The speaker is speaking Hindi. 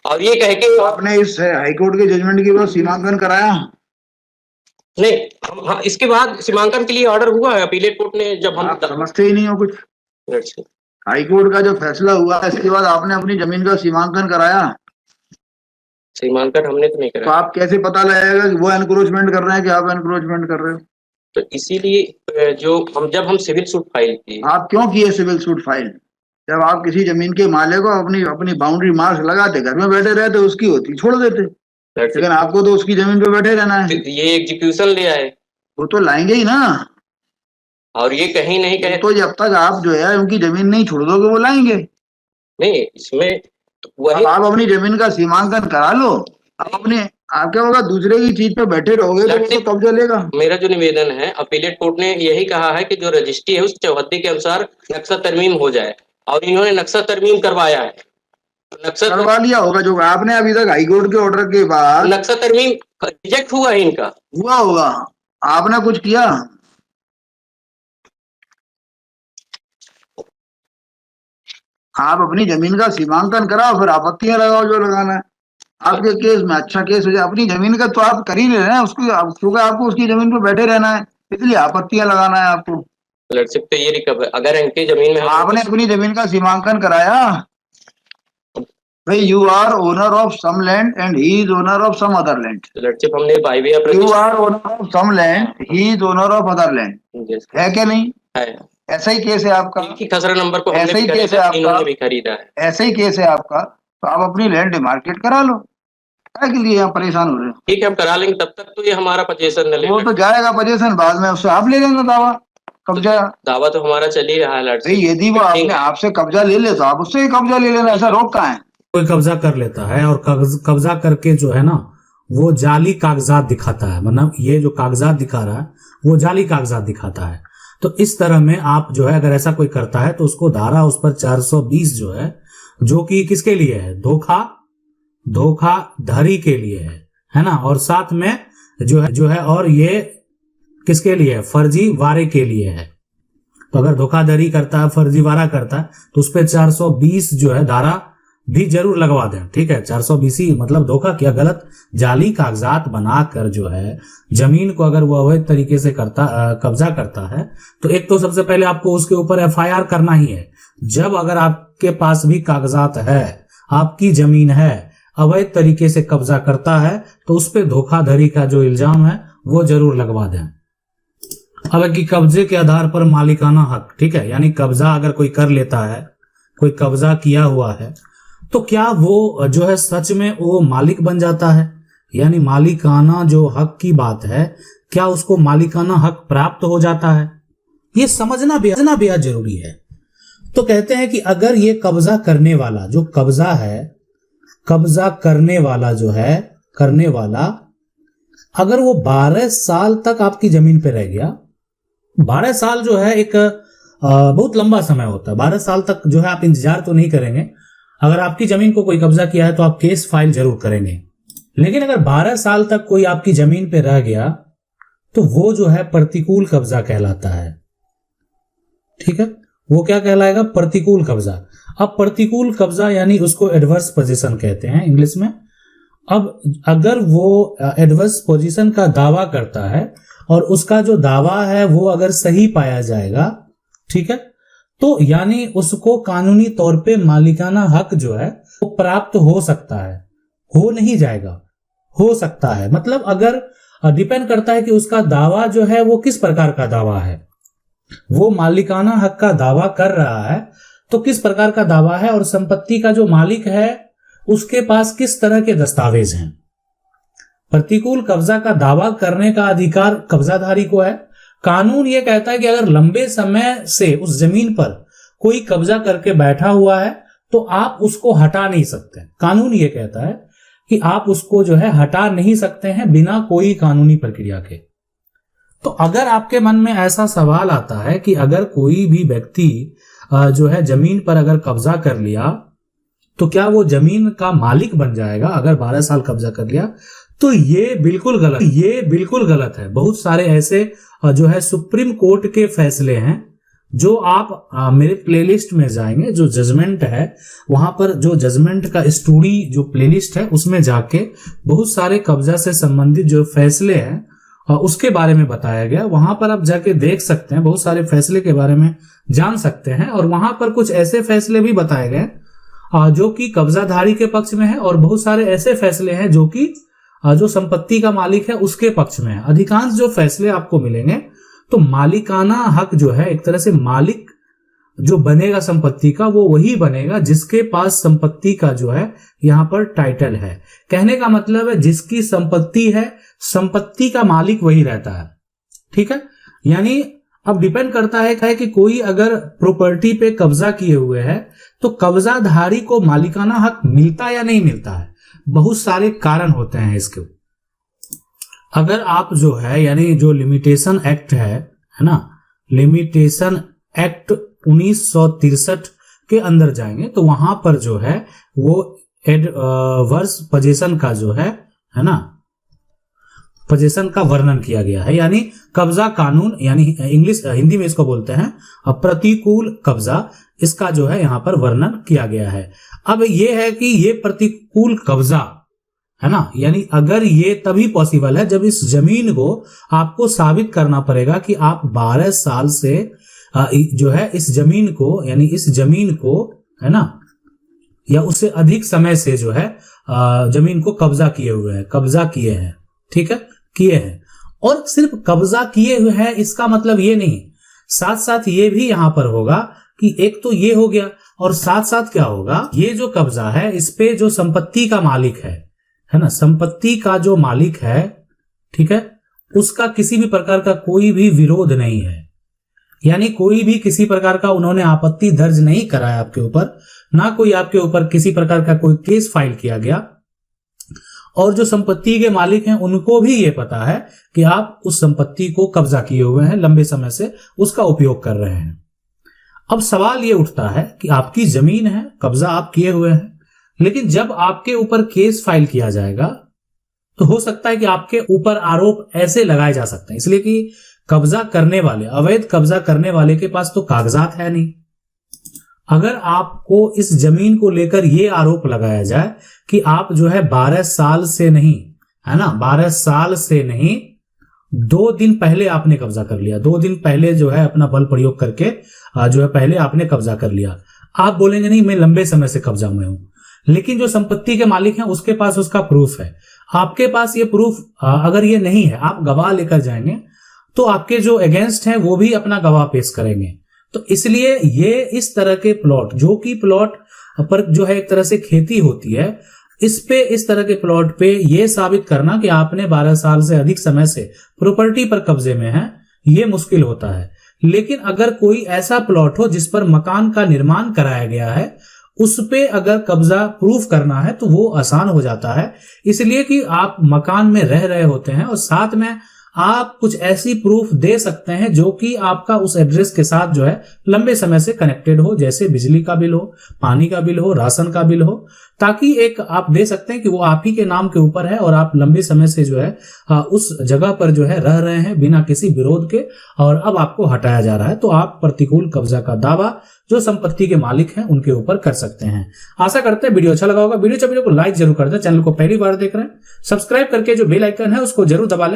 और ये कह के आपने इस हाईकोर्ट के जजमेंट के बाद सीमांकन कराया? नहीं, हाँ, इसके बाद सीमांकन के लिए ऑर्डर हुआ है अपीलेट कोर्ट ने, जब हम आप समझते ही नहीं हो कुछ। हाईकोर्ट का जो फैसला हुआ इसके बाद आपने अपनी जमीन का सीमांकन कराया? सीमांकन हमने तो नहीं तो कराया। आप कैसे पता लगेगा कि वो एनक्रोचमेंट कर रहे हैं कि आप एनक्रोचमेंट कर रहे हो? तो इसीलिए जब हम सिविल सूट फाइल किए। आप क्यों किए सिविल सूट फाइल? जब आप किसी जमीन के मालिक को अपनी अपनी बाउंड्री मार्क्स लगाते, घर में बैठे रहते, उसकी होती छोड़ देते, लेकिन आपको तो उसकी जमीन पे बैठे रहना है। ये एग्जीक्यूशन ले आए, वो तो लाएंगे ही ना। और ये कहीं नहीं कहे तो जब तक आप जो है उनकी जमीन नहीं छोड़ दोगे वो लाएंगे नहीं। इसमें वही आप अपनी जमीन का सीमांकन करा लो। आप क्या होगा, दूसरे की चीज पे बैठे रहोगे तो वो तो कब्जा लेगा। मेरा जो निवेदन है, अपीलेट कोर्ट ने यही कहा है कि जो रजिस्ट्री है उस चौहद्दी के अनुसार नक्शा तरमीम हो जाए, और इन्होंने नक्शा तरमीम करवाया है। नक्शा करवा लिया होगा जो आपने अभी तक हाईकोर्ट के ऑर्डर के बाद। नक्शा तरमीम रिजेक्ट हुआ है इनका, हुआ होगा, आपने कुछ किया? आप अपनी जमीन का सीमांकन कराओ, फिर आपत्तियां लगाओ जो लगाना है। आपके केस में अच्छा केस हो जाए, अपनी जमीन का तो आप कर ही ले रहे हैं उसको, क्योंकि आपको उसकी जमीन पर बैठे रहना है, इसलिए आपत्तियां लगाना है आपको। लड़शिप तो ये रिकवर, अगर इनकी जमीन में आपने अपनी जमीन का सीमांकन कराया भाई? You are owner of some land and he is owner of some other land. लड़शिप हमने by way of you are owner of some land, he is owner of other land, है क्या नहीं? है। ऐसा ही केस है आपका। खसरा नंबर को ऐसा ही केस है आपका, इन्होंने भी खरीदा है। ऐसा ही केस है आपका। तो आप अपनी लैंड डिमार्केट करा लो, क्या के लिए आप परेशान हो रहे हो? ठीक है, हम करा लेंगे, तब तक तो ये हमारा पोजीशन न ले। वो तो जाएगा पोजीशन, बाद में उससे आप ले लेना दावा कब्जा। दावा तो हमारा चल ही रहा है लड़से। यदि वो आपने आपसे कब्जा ले ले तो आप उससे ही कब्जा ले लेना, ऐसा रोक कहाँ है? कोई कब्जा कर लेता है और कब्जा करके जो है ना वो जाली कागजात दिखाता है, मतलब ये जो कागजात दिखा रहा है वो जाली कागजात दिखाता है। तो इस तरह में आप जो है अगर ऐसा कोई करता है तो उसको धारा उस पर 420 जो है, जो कि किसके लिए है, धोखाधड़ी के लिए है ना, और साथ में जो है और ये किसके लिए है, फर्जीवाड़े के लिए है। तो अगर धोखाधड़ी करता है, फर्जीवाड़ा करता है तो उस पर 420 जो है धारा भी जरूर लगवा दें। ठीक है, 420 ही मतलब धोखा किया, गलत जाली कागजात बनाकर जो है जमीन को अगर वो अवैध तरीके से कब्जा करता है तो एक तो सबसे पहले आपको उसके ऊपर एफआईआर करना ही है। जब अगर आपके पास भी कागजात है, आपकी जमीन है, अवैध तरीके से कब्जा करता है तो उस पर धोखाधड़ी का जो इल्जाम है वो जरूर लगवा दें। हालांकि कब्जे के आधार पर मालिकाना हक, ठीक है, यानी कब्जा अगर कोई कर लेता है, कोई कब्जा किया हुआ है, तो क्या वो जो है सच में वो मालिक बन जाता है? यानी मालिकाना जो हक की बात है, क्या उसको मालिकाना हक प्राप्त हो जाता है? ये समझना बेहद जरूरी है। तो कहते हैं कि अगर ये कब्जा करने वाला जो कब्जा है, कब्जा करने वाला जो है, करने वाला अगर वो 12 साल तक आपकी जमीन पे रह गया, 12 साल जो है एक बहुत लंबा समय होता है। 12 साल तक जो है आप इंतजार तो नहीं करेंगे। अगर आपकी जमीन को कोई कब्जा किया है तो आप केस फाइल जरूर करेंगे, लेकिन अगर 12 साल तक कोई आपकी जमीन पे रह गया तो वो जो है प्रतिकूल कब्जा कहलाता है। ठीक है, वो क्या कहलाएगा, प्रतिकूल कब्जा। अब प्रतिकूल कब्जा यानी उसको एडवर्स पोजीशन कहते हैं इंग्लिश में। अब अगर वो एडवर्स पोजीशन का दावा करता है और उसका जो दावा है वो अगर सही पाया जाएगा, ठीक है, तो यानी उसको कानूनी तौर पे मालिकाना हक जो है वो प्राप्त हो सकता है, हो नहीं जाएगा, हो सकता है। मतलब अगर डिपेंड करता है कि उसका दावा जो है वो किस प्रकार का दावा है, वो मालिकाना हक का दावा कर रहा है तो किस प्रकार का दावा है, और संपत्ति का जो मालिक है उसके पास किस तरह के दस्तावेज हैं। प्रतिकूल कब्जा का दावा करने का अधिकार कब्जाधारी को है। कानून ये कहता है कि अगर लंबे समय से उस जमीन पर कोई कब्जा करके बैठा हुआ है तो आप उसको हटा नहीं सकते। कानून ये कहता है कि आप उसको जो है हटा नहीं सकते हैं बिना कोई कानूनी प्रक्रिया के। तो अगर आपके मन में ऐसा सवाल आता है कि अगर कोई भी व्यक्ति जो है जमीन पर अगर कब्जा कर लिया तो क्या वो जमीन का मालिक बन जाएगा अगर 12 साल कब्जा कर लिया, तो ये बिल्कुल गलत, ये बिल्कुल गलत है। बहुत सारे ऐसे जो है सुप्रीम कोर्ट के फैसले हैं जो आप मेरे प्लेलिस्ट में जाएंगे, जो जजमेंट है वहां पर, जो जजमेंट का स्टोरी जो प्लेलिस्ट है उसमें जाके बहुत सारे कब्जा से संबंधित जो फैसले हैं उसके बारे में बताया गया। वहां पर आप जाके देख सकते हैं, बहुत सारे फैसले के बारे में जान सकते हैं। और वहां पर कुछ ऐसे फैसले भी बताए गए जो कि कब्जाधारी के पक्ष में है, और बहुत सारे ऐसे फैसले हैं जो कि जो संपत्ति का मालिक है उसके पक्ष में है। अधिकांश जो फैसले आपको मिलेंगे तो मालिकाना हक जो है, एक तरह से मालिक जो बनेगा संपत्ति का वो वही बनेगा जिसके पास संपत्ति का जो है यहां पर टाइटल है। कहने का मतलब है जिसकी संपत्ति है, संपत्ति का मालिक वही रहता है। ठीक है, यानी अब डिपेंड करता है कि कोई अगर प्रॉपर्टी पे कब्जा किए हुए है तो कब्जाधारी को मालिकाना हक मिलता या नहीं मिलता है। बहुत सारे कारण होते हैं इसके। अगर आप जो है यानी जो लिमिटेशन एक्ट है ना, लिमिटेशन एक्ट 1963 के अंदर जाएंगे तो वहां पर जो है वो एडवर्स पोजीशन का जो है ना, पोजीशन का वर्णन किया गया है। यानी कब्जा कानून, यानी इंग्लिश हिंदी में इसको बोलते हैं प्रतिकूल कब्जा, इसका जो है यहां पर वर्णन किया गया है। अब ये है कि ये प्रतिकूल कब्जा है ना, यानी अगर ये तभी पॉसिबल है जब इस जमीन को आपको साबित करना पड़ेगा कि आप 12 साल से जो है इस जमीन को, यानी इस जमीन को है ना, या उससे अधिक समय से जो है जमीन को कब्जा किए हुए हैं, कब्जा किए हैं। ठीक है, किए हैं। और सिर्फ कब्जा किए हुए हैं इसका मतलब ये नहीं, साथ साथ ये भी यहां पर होगा कि एक तो ये हो गया और साथ साथ क्या होगा, ये जो कब्जा है इस पे जो संपत्ति का मालिक है ना, संपत्ति का जो मालिक है, ठीक है, उसका किसी भी प्रकार का कोई भी विरोध नहीं है। यानी कोई भी किसी प्रकार का उन्होंने आपत्ति दर्ज नहीं कराया आपके ऊपर, ना कोई आपके ऊपर किसी प्रकार का कोई केस फाइल किया गया। और जो संपत्ति के मालिक हैं उनको भी ये पता है कि आप उस संपत्ति को कब्जा किए हुए हैं, लंबे समय से उसका उपयोग कर रहे हैं। अब सवाल ये उठता है कि आपकी जमीन है, कब्जा आप किए हुए हैं, लेकिन जब आपके ऊपर केस फाइल किया जाएगा तो हो सकता है कि आपके ऊपर आरोप ऐसे लगाए जा सकते हैं, इसलिए कि कब्जा करने वाले, अवैध कब्जा करने वाले के पास तो कागजात है नहीं। अगर आपको इस जमीन को लेकर यह आरोप लगाया जाए कि आप जो है 12 साल से नहीं, है ना, 12 साल से नहीं, 2 दिन पहले आपने कब्जा कर लिया, 2 दिन पहले जो है अपना बल प्रयोग करके जो है पहले आपने कब्जा कर लिया, आप बोलेंगे नहीं मैं लंबे समय से कब्जा में हूं। लेकिन जो संपत्ति के मालिक हैं उसके पास उसका प्रूफ है, आपके पास ये प्रूफ अगर ये नहीं है, आप गवाह लेकर जाएंगे तो आपके जो अगेंस्ट हैं वो भी अपना गवाह पेश करेंगे। तो इसलिए ये इस तरह के प्लॉट, जो कि प्लॉट पर जो है एक तरह से खेती होती है, इस तरह के प्लॉट पे ये साबित करना कि आपने 12 साल से अधिक समय से प्रॉपर्टी पर कब्जे में है, ये मुश्किल होता है। लेकिन अगर कोई ऐसा प्लॉट हो जिस पर मकान का निर्माण कराया गया है, उस पे अगर कब्जा प्रूफ करना है तो वो आसान हो जाता है, इसलिए कि आप मकान में रह रहे होते हैं और साथ में आप कुछ ऐसी प्रूफ दे सकते हैं जो कि आपका उस एड्रेस के साथ जो है लंबे समय से कनेक्टेड हो, जैसे बिजली का बिल हो, पानी का बिल हो, राशन का बिल हो, ताकि एक आप दे सकते हैं कि वो आप ही के नाम के ऊपर है और आप लंबे समय से जो है उस जगह पर जो है रह रहे हैं बिना किसी विरोध के, और अब आपको हटाया जा रहा है, तो आप प्रतिकूल कब्जा का दावा जो संपत्ति के मालिक हैं उनके ऊपर कर सकते हैं। आशा करते हैं वीडियो अच्छा लगा होगा। वीडियो को लाइक जरूर कर दें, चैनल को पहली बार देख रहे हैं सब्सक्राइब करके जो बेल आइकन है उसको जरूर दबा लें